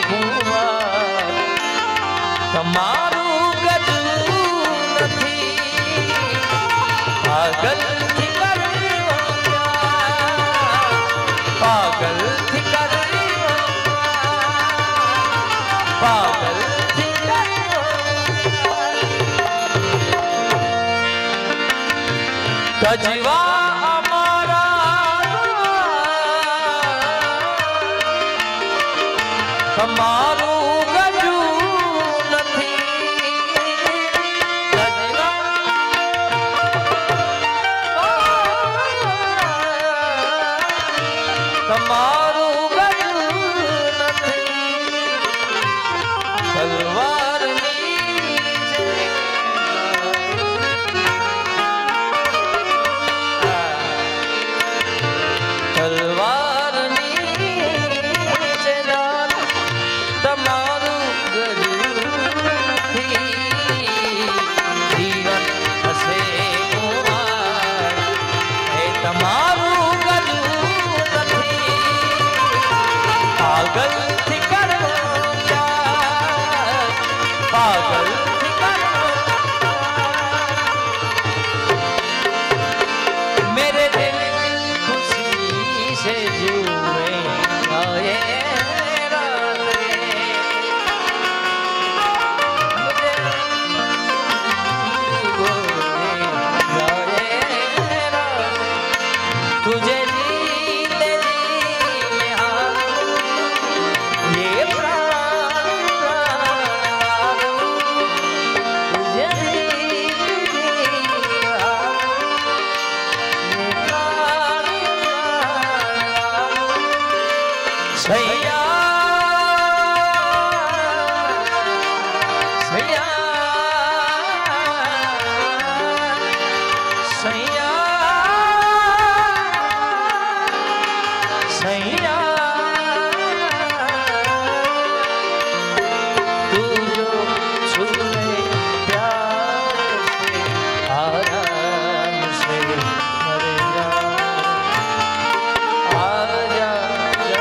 कुंवर तमारू गजू नथी पागल थी करवो पागल थी करवो पागल गजवा हमारा हमारू गजू नथी गजवा हमारू गजू नथी तलवार तलवार नीचे डाल तमारू गजू नथी जीवन हसे कुंवर हे तमारू गजू नथी पागल थी करवो प्यार पागल थी करवो मेरे दिल खुशी से जुए आए रात मुझे आए रात तुझे जीते जी ये प्राण तुझे सैया सैया सैया सैया तू जो छूले प्यार से आराम से मर जा आजा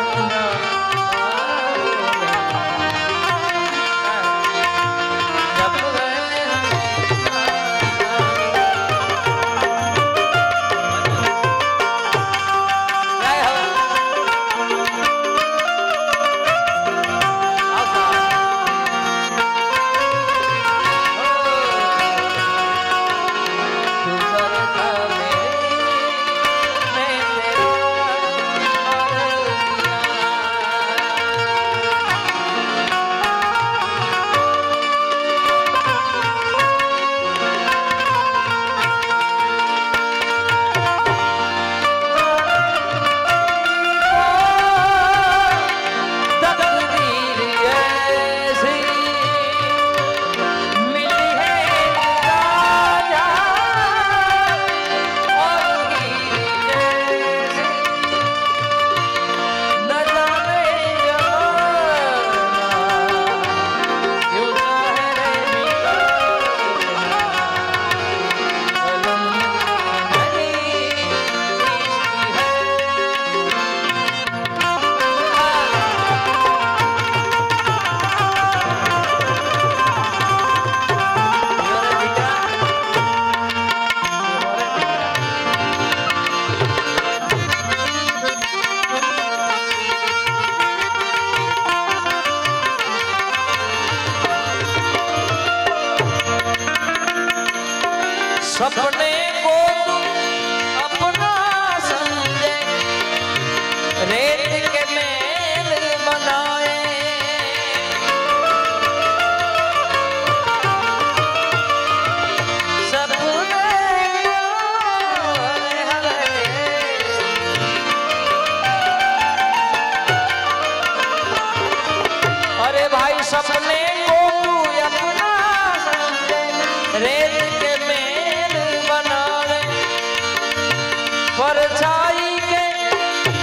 परछाई के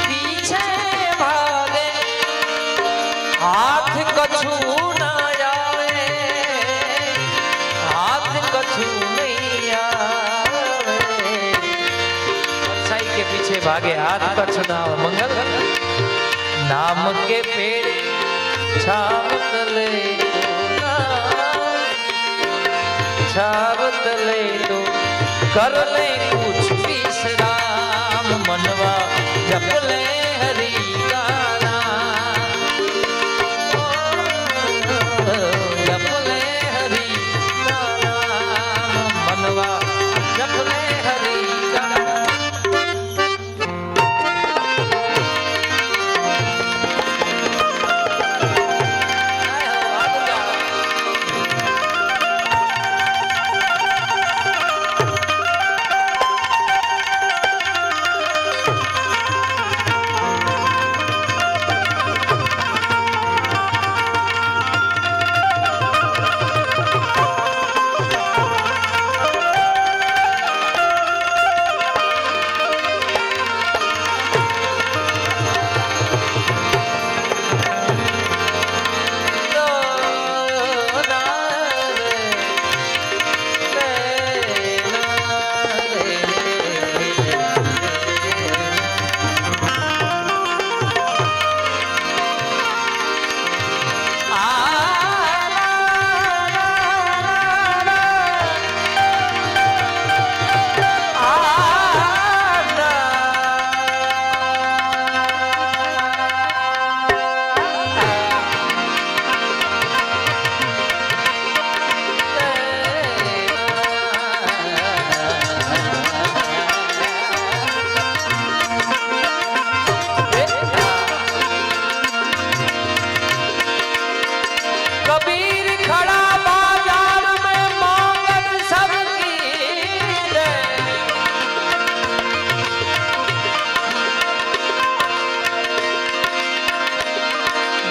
पीछे भागे हाथ कछु ना आवे हाथ कछु नहीं आवे परछाई के पीछे भागे हाथ कछु ना आवे मंगल नाम के पेड़ छावत ले छावत ले तो कर ले कुछ विश्राम मनवा जप ले हरि का नाम जप ले हरि का नाम मनवा जप ले हरि का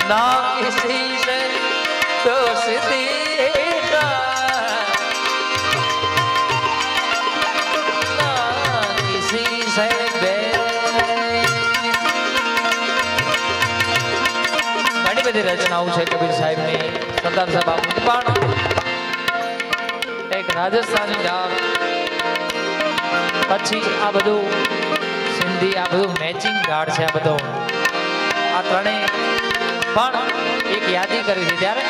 ना किसी से दोस्ती का ना किसी से घणी बधी रचनाओं है कबीर साहिब ने सरदार साहब आपने पण एक राजस्थानी राग પછી આ બધું સિંધી આ બધું મેચિંગ ગાડ છે આ બધો આ ત્રણેય પણ એક યાદી કરી છે ત્યારે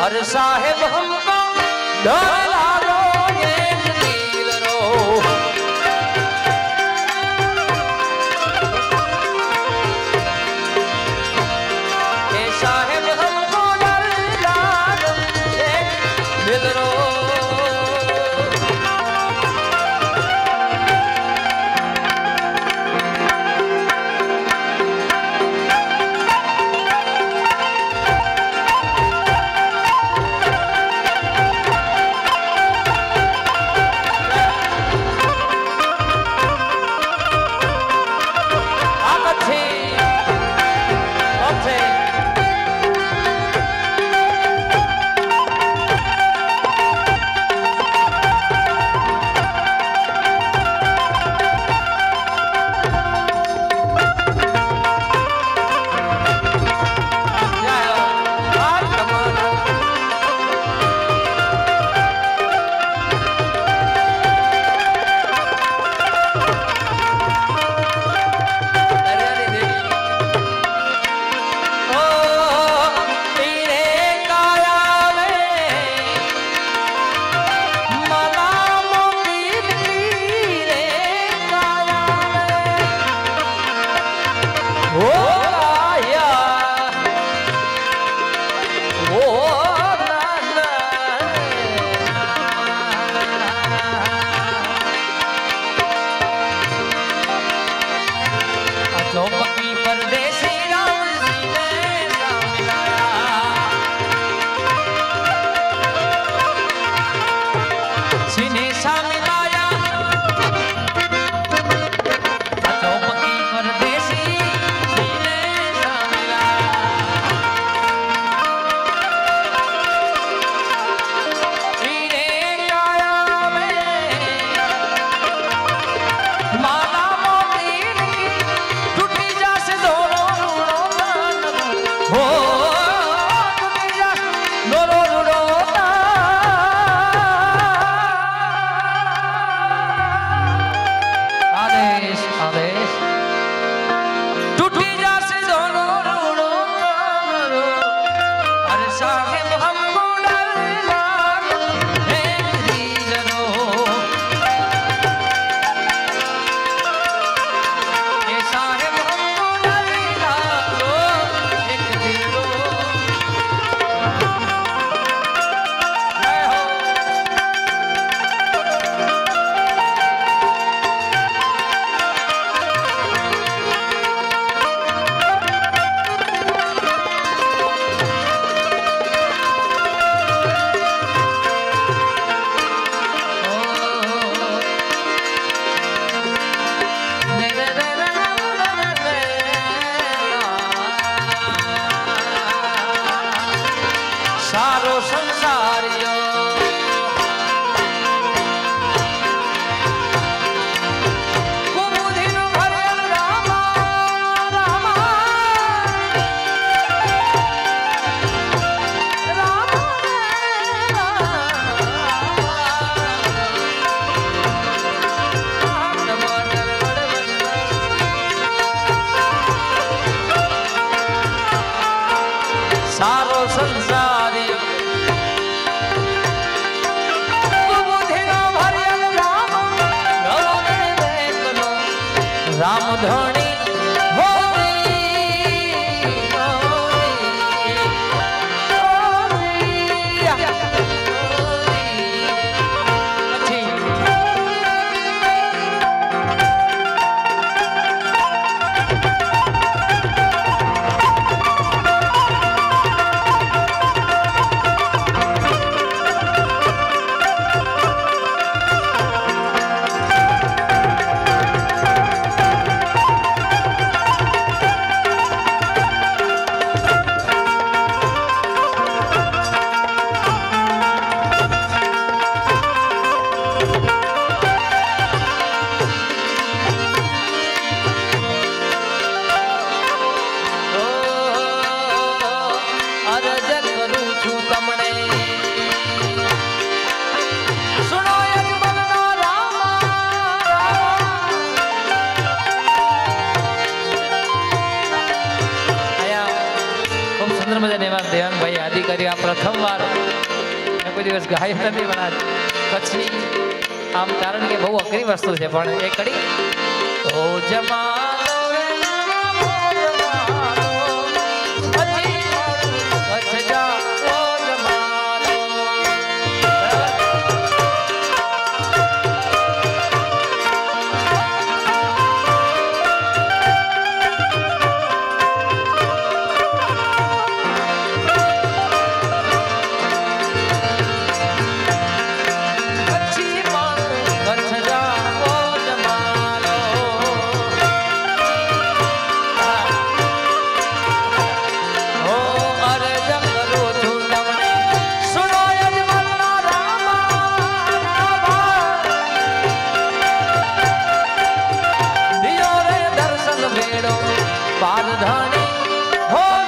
अरे साहेब हमको डरा लो ये दिल रो ये साहेब हमको डरा लो ये दिल रो પારધણી દેવાંગભાઈ આદિ કરી આ પ્રથમવાર કોઈ દિવસ ગાય નથી પણ આ કચ્છી આમ કારણ કે બહુ અઘરી વસ્તુ છે પણ એ કરી તો જમાલો પારધણી હો